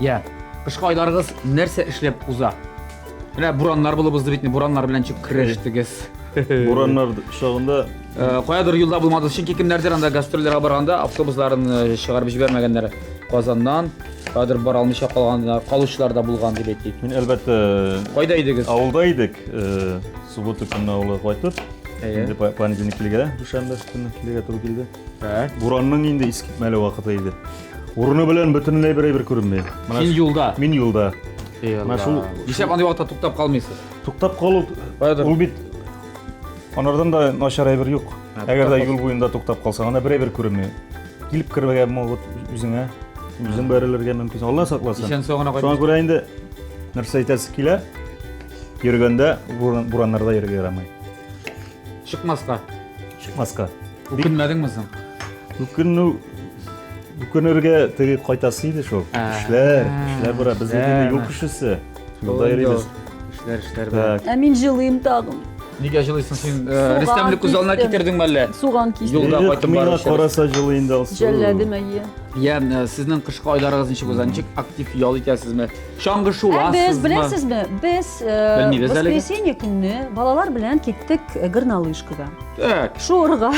Ya, kışkı aylarınız nerse işlep uza. Yine buranlar bulubuzdu bitni, buranlar bilen çık kreştiniz. Бураннар шагында Koyadır yılda bulmadı için kimlerdir anda gastrollerge barganda avtobusların çıkarıp жибермегендер. Kazandan Kadir bar almışa kalganlar, kaluşlar da bulgan деп айтты. мен әлбәттә Кайда идегез? авылда идек. Суббота көнне авылга кайтып, Әйе. инде понедельник килгән, душанбе көнне килгән туры килде. Так. Буранның инде искитмәле вакыты иде. Урыны белән бөтенләй бер күренмәй. Син юлда. Мин юлда. Eyvallah. шул- Ишеп андай вакытта туктап калмыйсыз. Туктап калу Кайдыр? ул бит анардан да начар әйбер юк. Әгәр дә туктап юл буенда туктап калсаң, анда бер күренмәй. Килеп кермәгән могут үзеңә, үзең бәрелергә мөмкин. Алла сакласын. Ишен соңына Шуңа кайда. күрә инде нәрсә әйтәсе килә. Йөргәндә бураннарда йөрергә ярамый. Çıkmazka. Чыкмаска. Үкенмәдеңме соң? Үкенергә теге кайтасы иде шул. Эшләр бара без инде юл кешесе. Юлда йөрибез. İşler. Так, Ә мин җылыйм тагын. Нигә җылыйсың син? Рөстәмлек күзалына киттем. китердеңме әллә? Суган кистем. Юлда кайтып миңа барып караса җылы инде алсу. Жәлләдем әйе. Я сезнең кышкы айларыгыз ничек уза? Ничек актив ял итәсезме? Чаңгы Без шуласызмы? беләсезме? Без Белмибез әлегә. воскресенье көнне балалар белән киттек горнолыжкага. Так. Шуырга.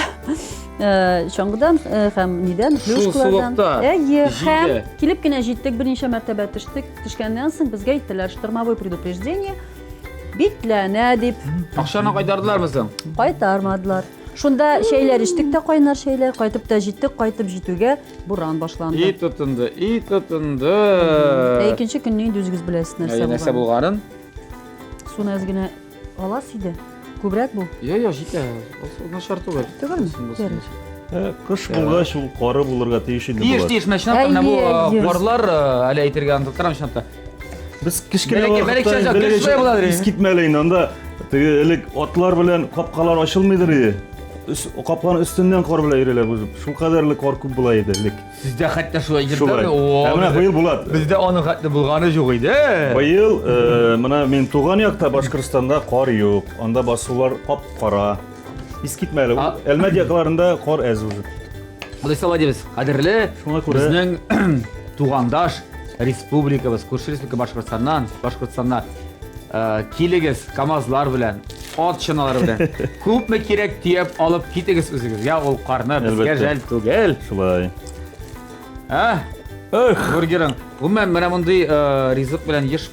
Чаңгыдан һәм нидән плюшкалардан. сулыкта, Әйе, җиде. һәм килеп кенә җиттек, берничә мәртәбә төштек. Төшкәннән соң безгә әйттеләр штормовой предупреждение. Битләнә дип Акчаны кайтардылармы соң? кайтармадылар. Шунда шәйләр иштек тә кайнар шәйләр, кайтып та җиттек, кайтып җитүгә буран башланды. И тотынды. Икенче көнне инде үзегез беләсез нәрсә Нәрсә булган. булганын? Суны әз генә алас иде. Күбрәк бу. Я, җитә. Начар түгел. Түгелме? Кыш булгач ул кары булырга тиеш инде Тиеш, була. тиеш, мәчнәт менә бу Әйе, барлар әле әйтергә антыктырам шунда. Без кичкенә Бәләкәй чәчәк, кешеләр булалар. Искитмәле инде анда теге элек атлар белән капкалар ачылмыйдыр иде. Капканың өстеннән кар белән йөреләр бу. Шул кадәрле кар күп була иде элек. Сездә хәтта шулай Шулай. җирдә. Менә быел була. Бездә аның хәтта булганы юк иде. Быел менә мен туган якта Башкортстанда кар юк. Анда басулар кап-кара. Искитмәле. Әлмәт якларында кар әз уже. Будай сала дибез. Кадерле, Шуңа күрә- безнең тугандаш республикабыз, күрше республика Башкортстаннан килегез КамАЗлар белән, ат чаналары белән. Күпме кирәк тиеп алып китегез үзегез. Я ул карны безгә Әлбәттә. жәл түгел. Шулай. Бургерың. Гомумән менә мондый ризык белән еш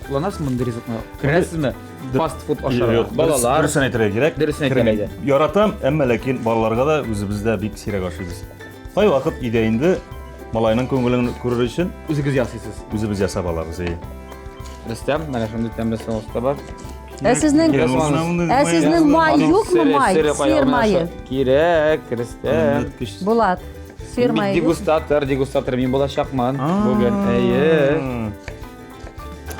кулланасызмы мондый ризыкны? Керәсезме? Фаст фуд ашарга. Балалар. Дөресен әйтергә кирәк. Дөресен әйтергә кирәк. Яратам, әмма ләкин балаларга да үзебездә бик сирәк ашыйбыз. Кай вакыт өйдә инде малайның күңелен күрер өчен Үзегез ясыйсыз. үзебез ясап алабыз. Рөстәм, менә шундый тәмле соуста бар. Сезнең май юкмы май? Сыр майы. Кирәк, Рөстәм. Булат. Сыр Мин майы. дегустатор мин булачакмын бүген. Әйе.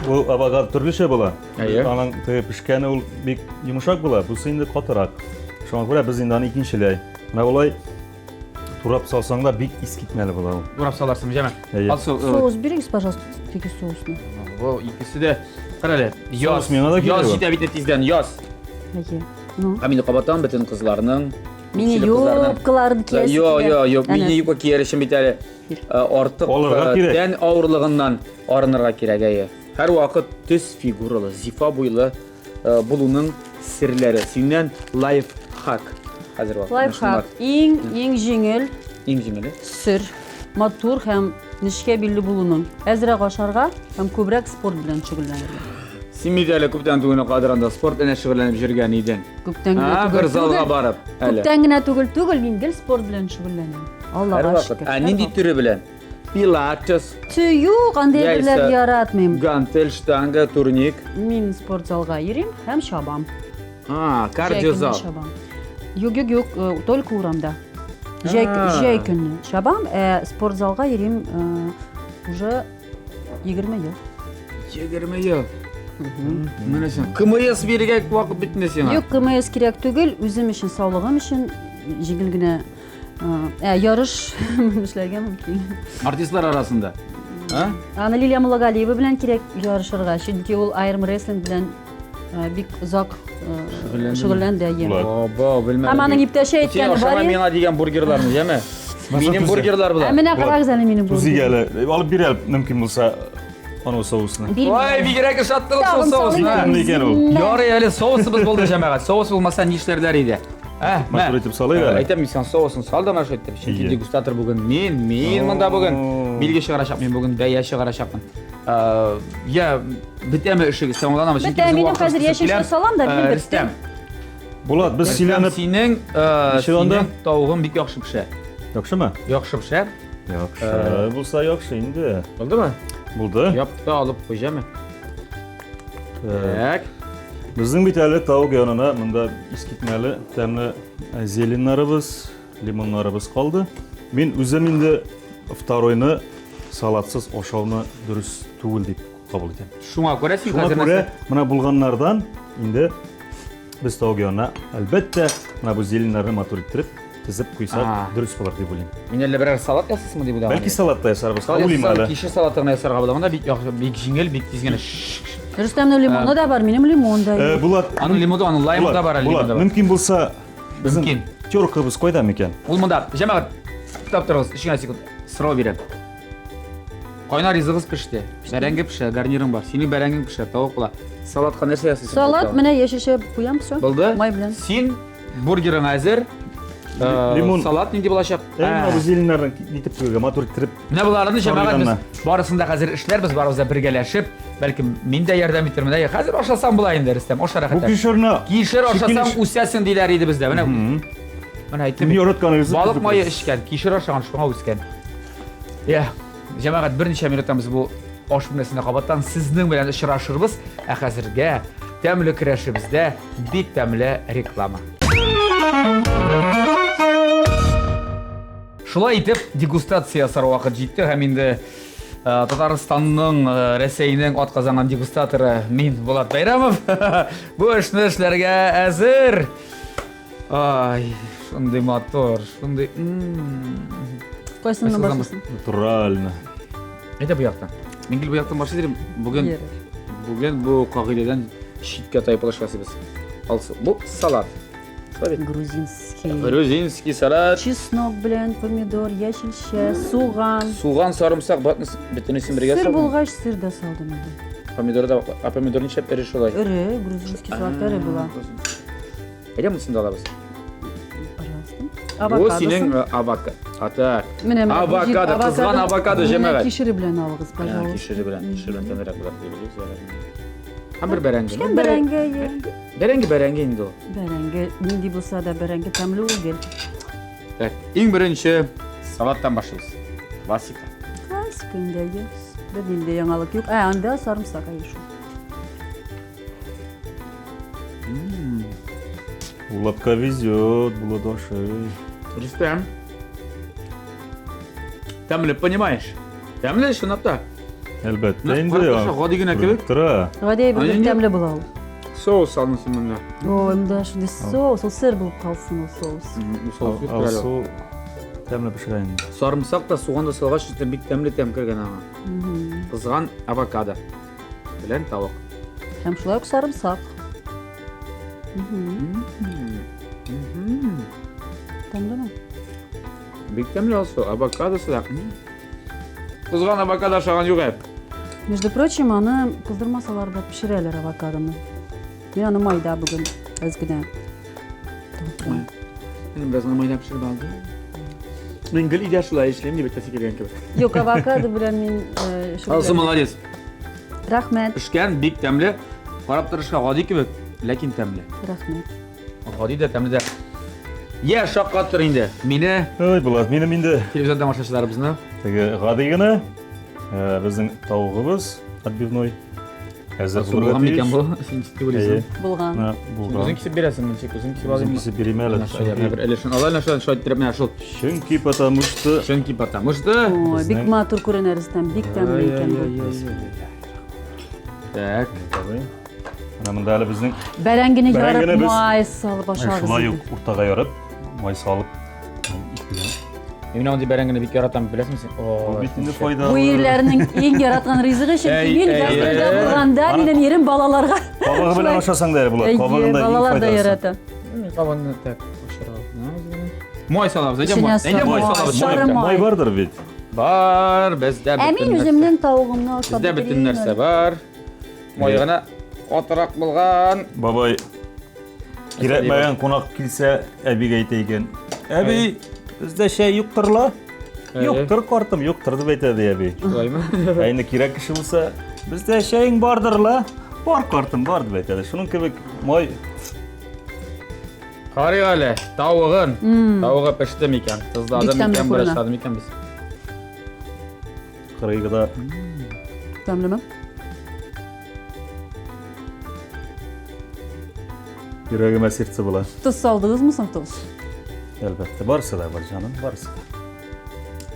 Ул авогад төрлечә була. Әйе. Аның теге пешкәне ул бик йомшак була. Бусы инде катырак. Шуңа күрә без инде аны икенчеләй. Менә улай турап салсаң да бик искитмәле була ул. Урап саларсың, җәмә. Әйе. Соус берегез, пожалуйста, теге соусны. Бу икесе дә карале. Соус миңа да Яз кирәк. җитә бит тиздән, яз. Әйе. Ну, Мин кабатам бөтен кызларның. мини кичеле кызларның. юбкаларын киясе. Юк, мини юбка кияришем бит әле. Артык Алырга кирәк. тән авырлыгыннан арынырга кирәк әйе. Һәр вакыт төс фигуралы, зифа буйлы булуның серләре. Синнән лайфхак. Хәзер вакыт. Лайфхак. Иң җиңел Иң җиңеле. сыр, матур һәм нечкә билле булуның. Әзрәк ашарга һәм күбрәк спорт белән шөгыльләнергә. Син бит әле күптән түгел кадранда спорт белән шөгыльләнеп жүргән идең. Күптән генә Бер залга түгел. барып әле. Күптән генә түгел, мин гел спорт белән шөгыльләнәм. Һәр Аллага вакыт. шөкер. Нинди түре белән? Пилатес, Юк, андый Яисә- әйберләр яратмыйм. гантель, штанга, турник. Мин спорт залга йөрим һәм чабам. Кардиозал. Җәй көнне чабам. Юк, только урамда. Җәй көнне чабам, спорт залга йөрим уже 20 ел. 20 ел. Менә син КМС биргән вакыт битне сиңа. Юк, КМС кирәк түгел, үзем өчен, саулыгым өчен җиңел генә Yarış işlerge mümkün. Артистлар арасында. Аны Лилия Мулагалиева белән кирәк ярышырга, чөнки ул айрым рестлинг белән бик озак шөгыльләнде. Оба, белмәдем. Һәм аның иптәше Сен әйткәне бар. ошамай миңа дигән бургерларны, яме? Минем бургерлар булар. Менә карагыз әле минем бургер. Үзегә әле алып бир әле мөмкин булса аны соусны. Ой, бигрәк шаттылык Тагын соус. Кемне икән ул? Ярый, әле соусыбыз булды җәмәгать. Соус булмаса нишләрләр иде? Матур итеп салыйк әле. Әйтәм, сен соусын сал да маша итеп. Чөнки дегустатор бүген мин монда бүген билге чыгарачак, мин бүген бәя чыгарачакмын. Я битәме эшегез тәмамланамы? Бетә, минем хәзер яшешне салам да мин Рөстәм. Булат, без сөйләнеп Синең анда? тавыгың бик яхшы пешә. яхшымы? Яхшы пешә. Яхшы. Булса яхшы инде. Булдымы? Булды. Япты алып куйҗамы? Так. Безнең бит әле тауык янына монда искитмәле тәмле зеленнарыбыз, лимоннарыбыз калды. Мин үзем инде второйны салатсыз ашауны дөрес түгел дип кабул итәм. Шуңа күрә син Шуңа хәзер күрә менә булганнардан инде без тауык янына әлбәттә менә бу зеленнарны матур иттереп тизеп куйсак дөрес булыр дип уйлыйм. Мин әллә берәр салат ясасызмы дип уйлаган. Бәлки салат та ясарбыз, уйлыйм әле. Кеше салатына ясарга була. Монда бик яхшы, бик җиңел, бик тиз генә. Рөстәмнең лимоны да бар, минем лимон да. Булат, Аның лимоны, аның лаймы да бар, лимоны да бар. мөмкин булса Мөмкин. теркабыз кайда микән? Ул монда, җәмәгать, туктап торыгыз, ишенгә секунд. Сорау бирәм. Кайнар ризыгыз пеште. Бәрәңге пешә, гарнирың бар. Синең бәрәңгең пешә, тавык була. Салатка нәрсә ясыйсың? Салат менә яшеше куям все. Булды? Май белән. Син бургерың әзер. Лимон. Салат нинди булачак? Менә бу зеленнарны итеп куйга матур иттереп. Менә буларны җәмәгать без барысын да хәзер эшләрбез, барыбыз да бергәләшеп, бәлки мин дә ярдәм итермен. Хәзер ашасам була инде, Рөстәм, аша Бу рәхәт. кишерне Кишер ашасам үсәсең диләр иде бездә. Менә әйттем. Мин яратканыгыз. Балык мае эчкән, кишер ашаган, шуңа үскән. Я, җәмәгать берничә минуттан без бу аш белән кабаттан сезнең белән очрашырбыз. Ә хәзергә тәмле көрәшебездә бик тәмле реклама. Шулай итеп, дегустация ясар вакыт җитте һәм инде Татарстанның, Рәсәйнең атказанган дегустаторы мин Булат Байрамов. Бу эшне эшләргә әзер. Ай, шундый мотор, шундый. Кайсыннан башлыйсың? Натурально. Әйдә бу яктан. Мин гел бу яктан башлыйм. Бүген бу кагыйдәдән читкә тайпылышасыбыз. Алсы. Бу салат. Грузинский. Грузинский салат. Чеснок белән, помидор, яшелчә, суган. Суган, сарымсак, бөтенесен бергә Сыр салдым. булгач сыр да салдым инде. Помидор да, помидор ничә эре шулай. Эре, грузинский салат эре була. Әйдә монсында алабыз. Пожалуйста. Бу синең авокадо. Ата. Менә Авокадо, кызган авокадо җәмәгать. Кишере белән алыгыз, пожалуйста. Кишере белән тәмрәк булыр дип уйлыйм. Һәм бер бәрәңге. Бәрәңге инде ул. Бәрәңге, нинди булса да бәрәңге тәмле ул гел. Так, иң беренче салаттан башлыйбыз. Классика. Классика инде. Бер яңалык юк. Анда сарымсак аяшу. Булатка везет, Буладаши. Рустам. Тәмле, понимаешь? Тәмле шунапта. Әлбәттә инде. Гади генә кебек. Тора. Гади бер тәмле була ул. Соус салын син монда. Ой, монда шундый соус, ул сыр булып калсын ул соус. Соус бик күрәле. Алсу тәмле пешерә инде. Сарымсак та суган да салгач бик тәмле тәм кергән аңа. Кызган авокадо белән тавык. Һәм шулай ук сарымсак. Тәмлеме? Бик тәмле алсу, авокадосы да. Кызган авокадо ашаган юк әп. Между прочим, аны кыздырмасалар да пешерәләр авокадоны. Мин аны майда бүген әзгедән. Мин biraz майда пешереп алдым. Мин гел идә шулай эшләйм дип әйтәсе килгән кебек. Юк, авокадо белән мин Алсу молодец. Рәхмәт. Пешкән, бик тәмле. Карап торышка гади кебек, ләкин тәмле. Рәхмәт. Гади дә тәмле дә. Я шаккаттыр инде. Мине Ой, Булат, минем инде телевизор тамашачыларыбызны теге гади генә безнең тавыгыбыз отбивной. Әзер булган микән бу? Син тип уйлыйсың. Булган. Булган. Үзең кисеп бирәсең, мин үзең кисеп алыйм. Кисеп бирим әле. Элешен алайна шулай иттереп менә шул. Чөнки потому что Чөнки потому что Ой, бик матур күренә Рөстәм, бик тәмле икән бу. Так. Менә монда әле безнең Бәрәңгене ярып Бәрәңгене без- май салып ашагыз. шулай ук уртага ярып, май салып Мен ондай бәрәңгіні бик яратам, білесің сен? Бу бит инде файдалы. Bu yerlerinin en yaratkan rızığı çünkü men gazlarda bulganda менен ерим балаларга. Кабыгы белән ашасаң да була. Кабыгында балалар да ярата. Қабанны так, мой салабыз, әйдә İçine мой. Әйдә мой салам, салабыз. шарым Май бардыр бит. Бар, бездә Әмин бөтен нәрсә. үземнең тавыгымны ашап Бездә бөтен нәрсә бар. Мой гына атырак булган. Бабай кирәкмәгән кунак килсә, әбигә әйтә икән. Әби, бездә шәй юктыр ла? Юктыр, картым, юктыр дип әйтә әби. Шулаймы? Ә инде кирәк кеше булса, бездә шәйең бардыр ла? Бар, картым, бар дип әйтә. Шуның кебек май Қарый әле, тауығын. Тауығы пішті мекен. Тыздады Биктен мекен, бір біріштады мекен біз. кырыйгыда Тәмлеме? йөрәгемә сердце була. Тuz saldınız mı tuz? Әлбәттә, барысы да бар, җаным, барысы.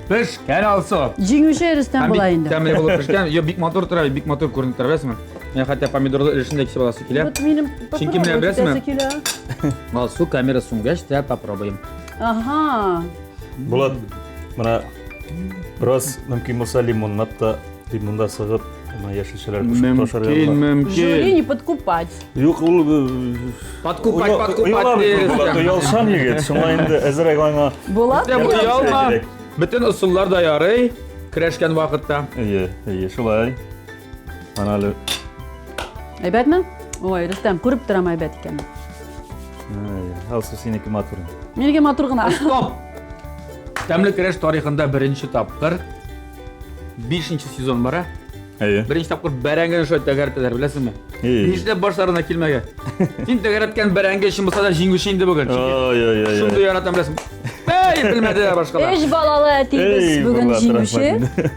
Піш, кәне алсы. Жеңуші ерістен бұла енді. Тәмле болып пішкен. Йо, бик мотор тұра, бик мотор көрініп тұра бәсімін. Мен қатя помидорды ілішінде кесе баласы келе. Вот benim Çünkü ne biliyorsun mu? kilo. Ал су камера сунгаш, тә попробуем. Aha. Булат, мына бераз мөмкин булса лимоннат та лимонда сыгып, мына яшелчәләр кушып ташарга. Мөмкин, Жюри мөмкин. не подкупать. Юк, ул Подкупать, Уялшан егет, шуңа инде әзрәк аңа. Булат Тә мı? уялма. Bütün ысуллар да ярый. Керәшкән вакытта. Шулай. Ана әле. Әйбәт mi? Ой, Рөстәм, күреп торам әйбәт икән. Алсы синеке матур. Менге матур гына. Стоп! Тәмле керәш тарихында беренче тапкыр 5-нче сезон бара. Беренче тапкыр бәрәңгене шулай тәгәрәтәләр, беләсеңме? Нишләп башларына килмәгән? Син тәгәрәткән бәрәңге өчен булса да җиңүче инде бүген. Шундый яратам, беләсеңме? Эй, белмәделәр башкалар. Эш балалы әтибез бүген җиңүче.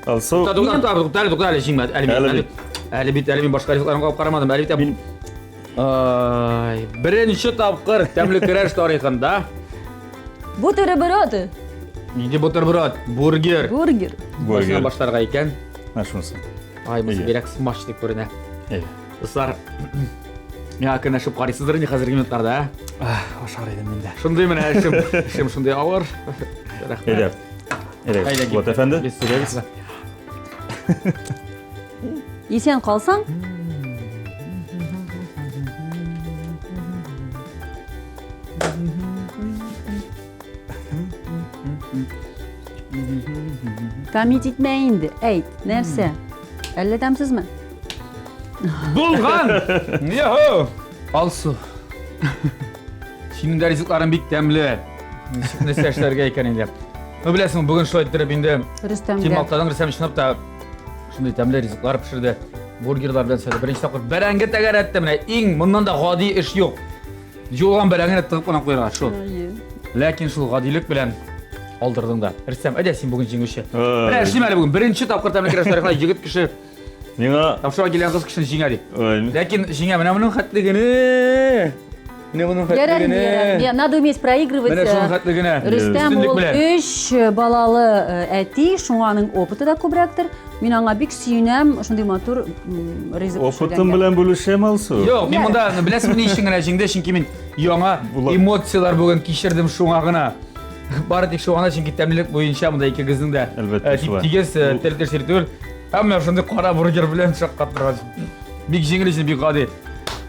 Алсы. Туктале җиңмәде. Әле бит мин башка ризыкларга карап карамадым. Әле бит Ай, беренче тапкыр тәмле керәш тарихында Бутерброд. нинди бутерброд, бургер. Бургер. Бургер башларга икән. Шунысы. Ай, бу бирәк смаш дип күренә. Дуслар, миңа көнләшеп карыйсыздыр инде хәзерге минутларда, Ашар идем миндә. Шундый менә эшем шундый авыр. Әйдә. Булат әфәнде. Без сөйләбез. Исән калсаң, Тәмит итмә инде. Әйт, нәрсә? Әллә тәмсезме? Булган! Йохо! Алсу. Синең дә ризыкларың бик тәмле. Нәрсә эшләргә икән инде. Ну беләсең, бүген шулай иттереп инде. Рөстәмгә. Тималтадан рәсем чынлап та шундый тәмле ризыклар пешерде. Бургерлар белән сәле. Беренче тапкыр бәрәңге тәгәрәтте менә. Иң моннан да гади эш юк. Юлган бәрәңгене тыгып кына куярга шул. Ләкин шул гадилек белән алдырдың да. Рәсем, әйдә син бүген җиңүче. Менә эшлим әле бүген. Беренче тапкыр тәмле керәш тарихында егет кеше Миңа тапшыра килгән кыз кешене җиңә дип. Ләкин җиңә менә моның хәтлегене. Менә моның хәтлегене. Надо уметь проигрывать. Менә шуның хәтлегенә. Рөстәм Өстенлек ул белән. 3 балалы әти, шуңаның опыты да күбрәктер. Мин аңа бик сөенәм, шундый матур ризык опытым белән бүлешәм Алсу. Юк, мин монда беләсеңме ни өчен генә җиңде, чөнки мин яңа эмоциялар бүген кичердем шуңа гына. Бары тик шуңа чөнки тәмлелек буенча монда икегезнең дә тигез тел түгел. Әмма шундый кара бургер белән шаккат торган. Бик җиңел өчен бик гади.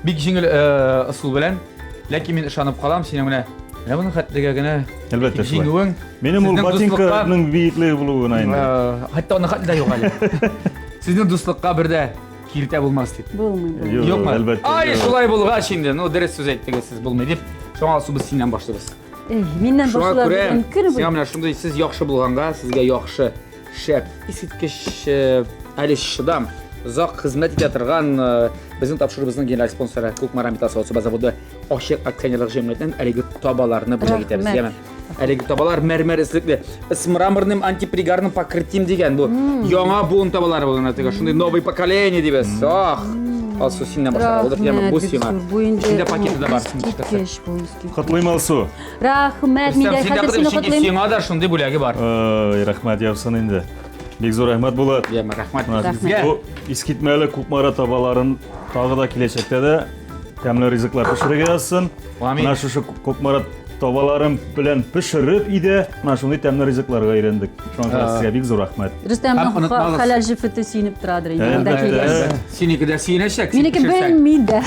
Бик җиңел ысул белән. Ләкин мин ышанып калам синең менә. Менә моның хәтлегә генә Әлбәттә шулай. җиңүең. Минем ул ботинканың биеклеге булуына инде. Хәтта аны хәтледә юк әле. Сезнең дуслыкка бер дә киртә булмас дип. Булмый. Юкмы? Әлбәттә. Ай, шулай булгач инде. Ну, дөрес сүз әйттегез сез булмый дип. Шуңа су без синнән башлыйбыз. Миннән Шуңа башлар күрә, мөмкин сиңа менә шундый сез яхшы булганга, сезгә яхшы, шәп, искиткеч әле шыдам, озак хезмәт итә торган безнең тапшырыбызның генераль спонсоры Күкмара Металл заводы Ашык акционерлык җәмгыятеннән әлеге табаларны бүләк итәбез, яме. Әлеге табалар мәрмәр эслекле, ысмырамырным антипригарным покрытием дигән бу. Яңа буын табалары булган атыга, шундый новый поколение дибез. Ах, Алсу синнән башлар, яме бу сиңа. Инде пакеты да бар. Котлыйм Алсу. Рәхмәт, мин дә хәзер сине котлыйм. Сиңа да шундый бүләге бар. Рәхмәт япсын инде. Бик зур рәхмәт Булат. Яме, рәхмәт Рәхмәт. Бу искитмәле Күкмара табаларын тагы да киләчәктә дә тәмле ризыклар пешерергә язсын. Амин. Менә шушы Күкмара табаларым белән пешереп иде, менә шундый тәмле ризыкларга өйрәндек. Шуңа сезгә бик зур рәхмәт. Рөстәмнең Һәм онытмагыз. хәләл җифете синеп торадыр инде. Монда Әлбәттә. килгән. Синеке дә сөенәчәк. Минеке белмим дә.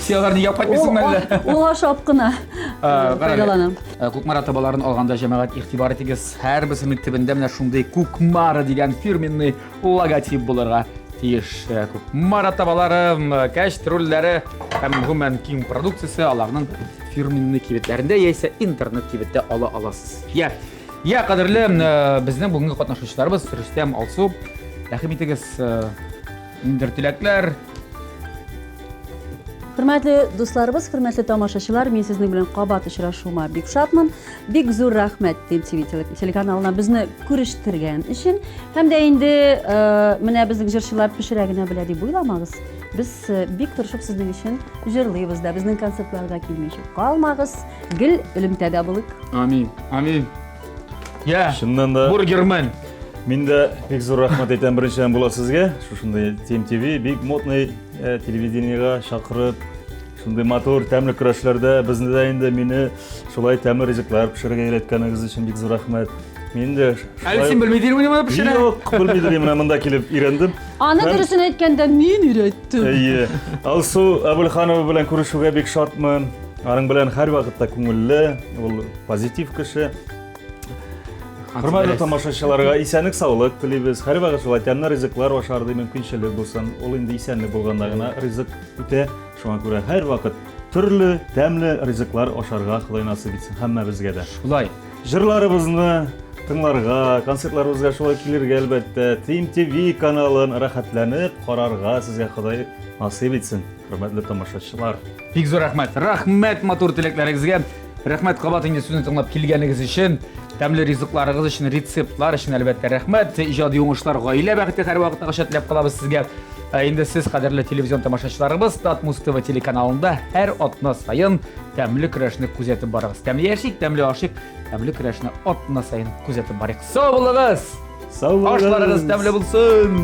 Сияларны япатмыйсың әллә? Ул ашап кына файдаланам. Күкмара табаларын алганда җәмәгать игътибар итегез. Һәрберсенең төбендә менә шундый Күкмара дигән фирменный логотип булырга тиеш. Күкмара табалары, кәштрүлләре һәм гомумән киң продукциясе аларның фирменный кибетләрендә яисә интернет кибеттә ала аласыз. Я, кадерле безнең бүгенге катнашучыларыбыз Рөстәм Алсу. Рәхим итегез, ниндер теләкләр. Хөрмәтле дусларыбыз, хөрмәтле тамашачылар, мин сезнең белән кабат очрашуыма бик шатмын. Бик зур рәхмәт ТМТV телеканалына безне күрештергән өчен. Һәм дә инде менә безнең җырчылар пешерә генә белә дип уйламагыз. Без бик тырышып сезнең өчен җырлыйбыз да, безнең концертларга килмичә калмагыз. Гел элемтәдә булык. Амин. Амин. Я, Шуннан да бургермен. мин дә бик зур рәхмәт әйтәм беренчедән була сезгә. Шушындай TMTV бик модный телевидениегә чакырып, шундый матур, тәмле көрәшләрдә безне дә инде мине шулай тәмле ризыклар пешерергә өйрәткәнегез өчен бик зур рәхмәт. Мин дә Әле син белмидеңме моны пешерә? Юк, белмидем, менә монда килеп өйрәндем. Аны дөресен әйткәндә мин өйрәттем. Әйе. Алсу Әбүлханова белән күрешүгә бик шатмын. Аның белән һәр вакытта күңелле, ул позитив кеше. Хөрмәтле тамашачыларга исәнлек, саулык телибез. Һәр вакыт шулай тәмле ризыклар ашардай мөмкинчелек булсын. Ул инде исәнлек булганда гына ризык үтә. Шуңа күрә һәр вакыт төрле тәмле ризыклар ашарга Ходай насыйп итсен һәммәбезгә дә. Шулай. Җырларыбызны тыңларга, концертларыбызга шулай килергә әлбәттә. TMTV каналын рәхәтләнеп карарга сезгә Ходай насыйп итсен. Хөрмәтле тамашачылар. Бик зур рәхмәт. Рәхмәт матур теләкләрегезгә. Рәхмәт кабат инде сүзне тыңлап килгәнегез өчен. Тәмле ризыкларыгыз өчен, рецептлар өчен әлбәттә рәхмәт. Иҗади уңышлар, гаилә бәхете һәр вакытта теләп калабыз сезгә. Инде сез кадерле телевизион тамашачыларыбыз Татмус ТВ телеканалында һәр атна сайын тәмле көрәшне күзәтеп барыгыз. Тәмле яшик, тәмле ашык, тәмле көрәшне атна сайын күзәтеп барыгыз. Сау булыгыз. Сау булыгыз. Ашларыгыз тәмле булсын.